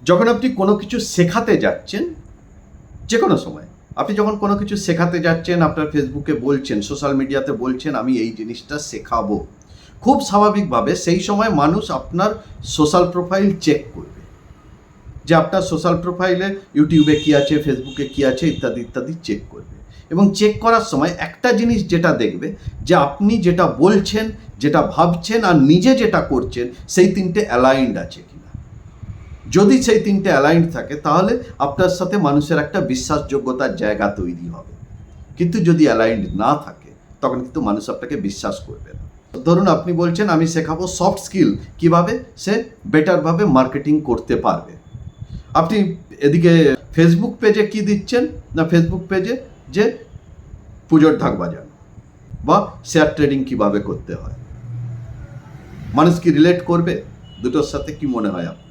যখন আপনি কোনো কিছু শেখাতে যাচ্ছেন, যে কোনো সময় আপনি যখন কোনো কিছু শেখাতে যাচ্ছেন, আপনার ফেসবুকে বলছেন, সোশ্যাল মিডিয়াতে বলছেন আমি এই জিনিসটা শেখাবো, খুব স্বাভাবিকভাবে সেই সময় মানুষ আপনার সোশ্যাল প্রোফাইল চেক করবে, যে আপনার সোশ্যাল প্রোফাইলে ইউটিউবে কী আছে, ফেসবুকে কী আছে, ইত্যাদি ইত্যাদি চেক করবে। এবং চেক করার সময় একটা জিনিস যেটা দেখবে, যে আপনি যেটা বলছেন, যেটা ভাবছেন আর নিজে যেটা করছেন, সেই তিনটে অ্যালাইন্ড আছে কিনা। যদি সেই তিনটে অ্যালাইন্ড থাকে তাহলে আপনার সাথে মানুষের একটা বিশ্বাসযোগ্যতার জায়গা তৈরি হবে। কিন্তু যদি অ্যালাইন্ড না থাকে তখন কিন্তু মানুষ আপনাকে বিশ্বাস করবে না। ধরুন আপনি বলছেন আমি শেখাবো সফট স্কিল, কিভাবে সে বেটারভাবে মার্কেটিং করতে পারবে। আপনি এদিকে ফেসবুক পেজে কি দিচ্ছেন না, ফেসবুক পেজে যে পুজোর ঢাক বাজানো বা শেয়ার ট্রেডিং কিভাবে করতে হয়। মানুষ কি রিলেট করবে দুটোর সাথে, কি মনে হয় আপনার?